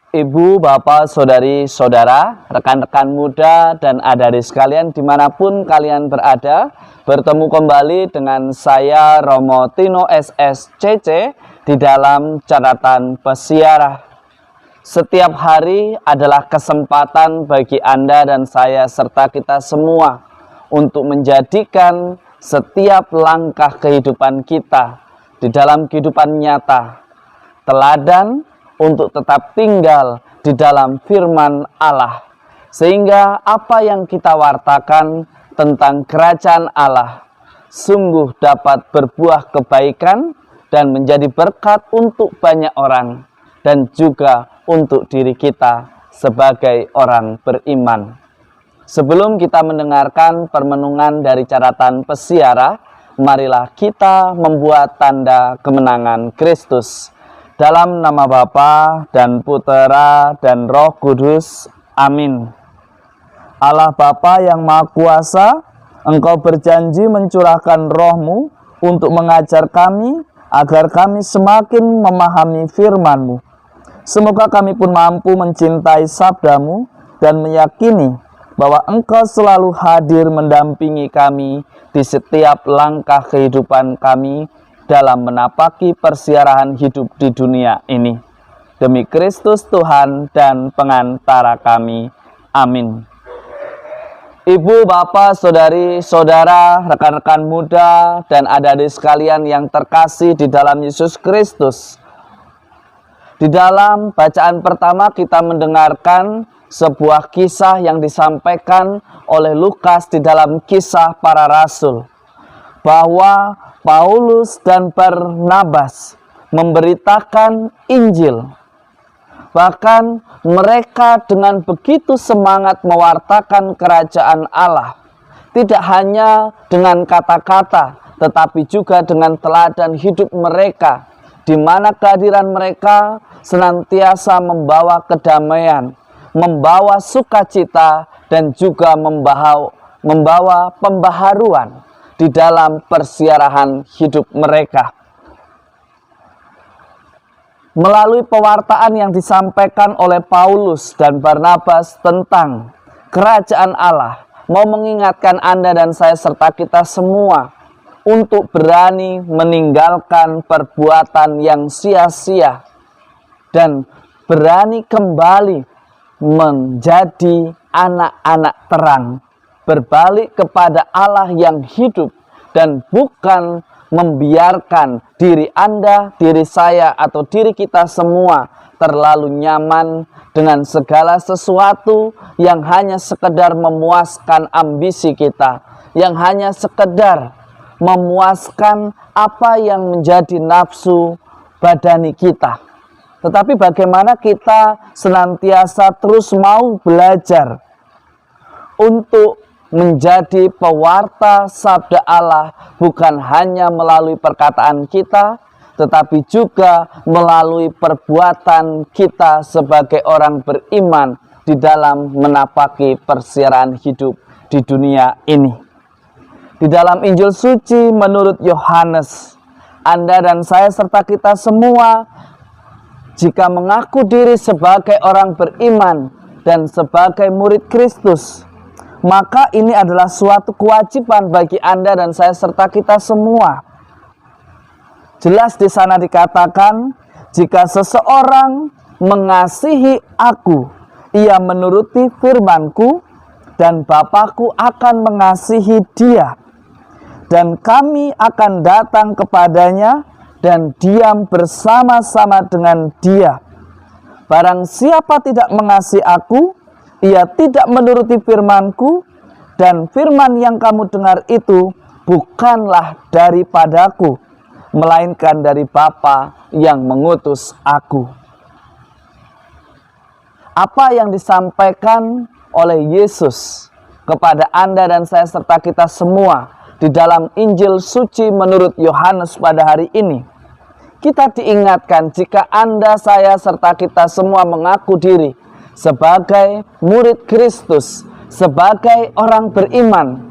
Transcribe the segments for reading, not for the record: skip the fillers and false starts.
Ibu, bapak, saudari, saudara, rekan-rekan muda, dan adik-adik sekalian dimanapun kalian berada, bertemu kembali dengan saya Romo Tino SSCC di dalam catatan pesiarah. Setiap hari adalah kesempatan bagi Anda dan saya serta kita semua untuk menjadikan setiap langkah kehidupan kita di dalam kehidupan nyata teladan untuk tetap tinggal di dalam firman Allah, sehingga apa yang kita wartakan tentang kerajaan Allah sungguh dapat berbuah kebaikan dan menjadi berkat untuk banyak orang dan juga untuk diri kita sebagai orang beriman. Sebelum kita mendengarkan permenungan dari catatan pesiarah, marilah kita membuat tanda kemenangan Kristus. Dalam nama Bapa dan Putera dan Roh Kudus. Amin. Allah Bapa yang Maha Kuasa, Engkau berjanji mencurahkan Roh-Mu untuk mengajar kami, agar kami semakin memahami firman-Mu. Semoga kami pun mampu mencintai sabda-Mu dan meyakini bahwa Engkau selalu hadir mendampingi kami di setiap langkah kehidupan kami dalam menapaki persiarahan hidup di dunia ini. Demi Kristus Tuhan dan pengantara kami. Amin. Ibu, bapak, saudari, saudara, rekan-rekan muda, dan adik-adik sekalian yang terkasih di dalam Yesus Kristus. Di dalam bacaan pertama kita mendengarkan sebuah kisah yang disampaikan oleh Lukas di dalam Kisah Para Rasul, bahwa Paulus dan Barnabas memberitakan Injil. Bahkan mereka dengan begitu semangat mewartakan kerajaan Allah, tidak hanya dengan kata-kata, tetapi juga dengan teladan hidup mereka, di mana kehadiran mereka senantiasa membawa kedamaian, membawa sukacita, dan juga membawa pembaharuan di dalam persiarahan hidup mereka. Melalui pewartaan yang disampaikan oleh Paulus dan Barnabas tentang kerajaan Allah, mau mengingatkan Anda dan saya serta kita semua untuk berani meninggalkan perbuatan yang sia-sia dan berani kembali menjadi anak-anak terang, berbalik kepada Allah yang hidup, dan bukan membiarkan diri Anda, diri saya, atau diri kita semua terlalu nyaman dengan segala sesuatu yang hanya sekedar memuaskan ambisi kita, yang hanya sekedar memuaskan apa yang menjadi nafsu badani kita. Tetapi bagaimana kita senantiasa terus mau belajar untuk menjadi pewarta sabda Allah, bukan hanya melalui perkataan kita, tetapi juga melalui perbuatan kita sebagai orang beriman di dalam menapaki persiarahan hidup di dunia ini. Di dalam Injil suci menurut Yohanes, Anda dan saya serta kita semua, jika mengaku diri sebagai orang beriman dan sebagai murid Kristus, maka ini adalah suatu kewajiban bagi Anda dan saya serta kita semua. Jelas di sana dikatakan, jika seseorang mengasihi aku, ia menuruti firman-Ku, dan Bapa-Ku akan mengasihi dia, dan kami akan datang kepadanya dan diam bersama-sama dengan dia. Barang siapa tidak mengasihi aku, ia tidak menuruti firman-Ku, dan firman yang kamu dengar itu bukanlah daripadaku, melainkan dari Bapa yang mengutus aku. Apa yang disampaikan oleh Yesus kepada Anda dan saya serta kita semua di dalam Injil suci menurut Yohanes pada hari ini, kita diingatkan jika Anda, saya, serta kita semua mengaku diri sebagai murid Kristus, sebagai orang beriman,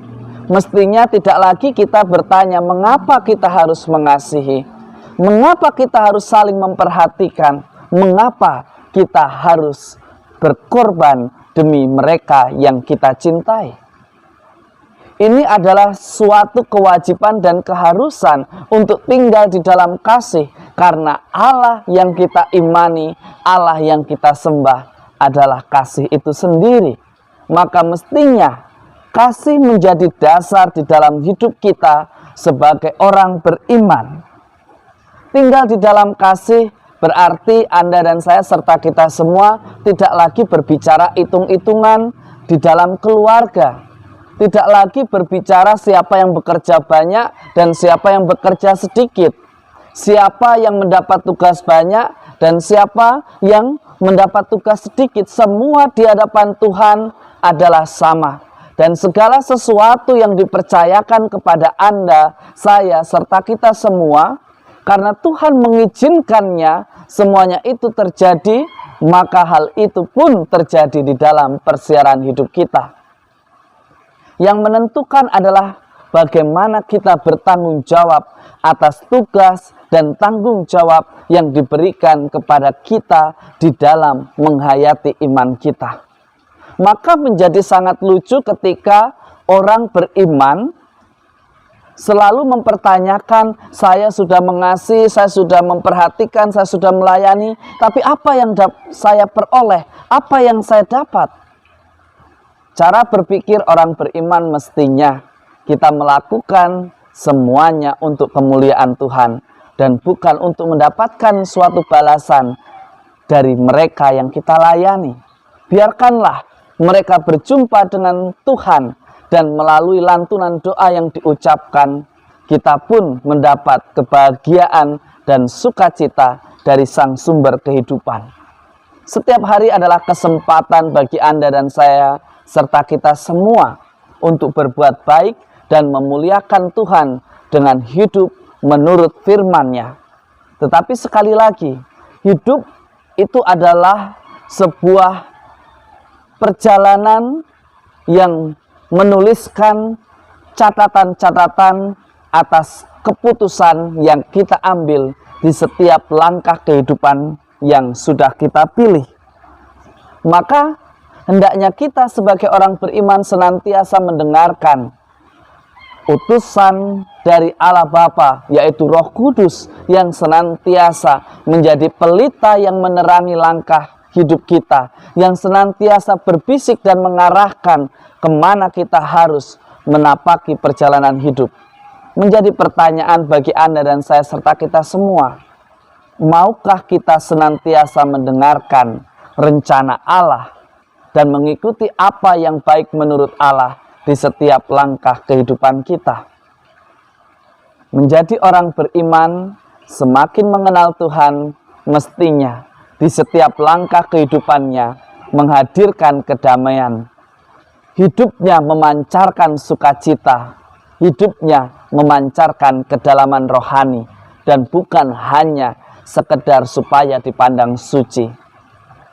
mestinya tidak lagi kita bertanya mengapa kita harus mengasihi, mengapa kita harus saling memperhatikan, mengapa kita harus berkorban demi mereka yang kita cintai. Ini adalah suatu kewajiban dan keharusan untuk tinggal di dalam kasih, karena Allah yang kita imani, Allah yang kita sembah adalah kasih itu sendiri. Maka mestinya kasih menjadi dasar di dalam hidup kita sebagai orang beriman. Tinggal di dalam kasih berarti Anda dan saya serta kita semua tidak lagi berbicara hitung-hitungan di dalam keluarga. Tidak lagi berbicara siapa yang bekerja banyak dan siapa yang bekerja sedikit. Siapa yang mendapat tugas banyak dan siapa yang mendapat tugas sedikit. Semua di hadapan Tuhan adalah sama. Dan segala sesuatu yang dipercayakan kepada Anda, saya, serta kita semua, karena Tuhan mengizinkannya, semuanya itu terjadi, maka hal itu pun terjadi di dalam persiaran hidup kita. Yang menentukan adalah bagaimana kita bertanggung jawab atas tugas dan tanggung jawab yang diberikan kepada kita di dalam menghayati iman kita. Maka menjadi sangat lucu ketika orang beriman selalu mempertanyakan, saya sudah mengasihi, saya sudah memperhatikan, saya sudah melayani, tapi apa yang saya peroleh, apa yang saya dapat? Cara berpikir orang beriman mestinya kita melakukan semuanya untuk kemuliaan Tuhan dan bukan untuk mendapatkan suatu balasan dari mereka yang kita layani. Biarkanlah mereka berjumpa dengan Tuhan dan melalui lantunan doa yang diucapkan, kita pun mendapat kebahagiaan dan sukacita dari Sang Sumber kehidupan. Setiap hari adalah kesempatan bagi Anda dan saya serta kita semua untuk berbuat baik dan memuliakan Tuhan dengan hidup menurut firman-Nya. Tetapi sekali lagi, hidup itu adalah sebuah perjalanan yang menuliskan catatan-catatan atas keputusan yang kita ambil di setiap langkah kehidupan yang sudah kita pilih. Maka hendaknya kita sebagai orang beriman senantiasa mendengarkan utusan dari Allah Bapa, yaitu Roh Kudus yang senantiasa menjadi pelita yang menerangi langkah hidup kita, yang senantiasa berbisik dan mengarahkan kemana kita harus menapaki perjalanan hidup. Menjadi pertanyaan bagi Anda dan saya serta kita semua, maukah kita senantiasa mendengarkan rencana Allah dan mengikuti apa yang baik menurut Allah di setiap langkah kehidupan kita? Menjadi orang beriman, semakin mengenal Tuhan, mestinya di setiap langkah kehidupannya menghadirkan kedamaian. Hidupnya memancarkan sukacita, hidupnya memancarkan kedalaman rohani, dan bukan hanya sekedar supaya dipandang suci.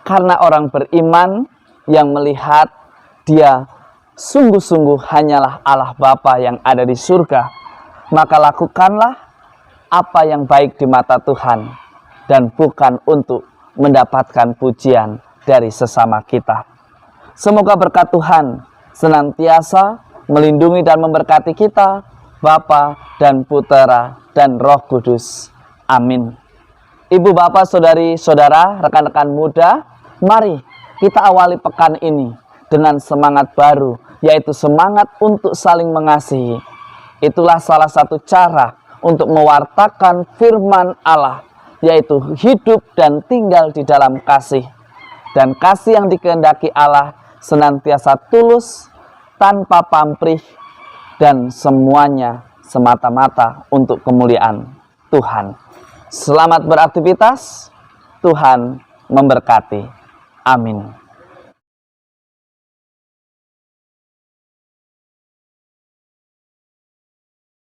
Karena orang beriman yang melihat dia sungguh-sungguh hanyalah Allah Bapa yang ada di surga, maka lakukanlah apa yang baik di mata Tuhan dan bukan untuk mendapatkan pujian dari sesama kita. Semoga berkat Tuhan senantiasa melindungi dan memberkati kita, Bapa dan Putera dan Roh Kudus. Amin. Ibu, bapak, saudari, saudara, rekan-rekan muda, mari kita awali pekan ini dengan semangat baru, yaitu semangat untuk saling mengasihi. Itulah salah satu cara untuk mewartakan firman Allah, yaitu hidup dan tinggal di dalam kasih. Dan kasih yang dikehendaki Allah senantiasa tulus, tanpa pamrih, dan semuanya semata-mata untuk kemuliaan Tuhan. Selamat beraktivitas, Tuhan memberkati. Amin.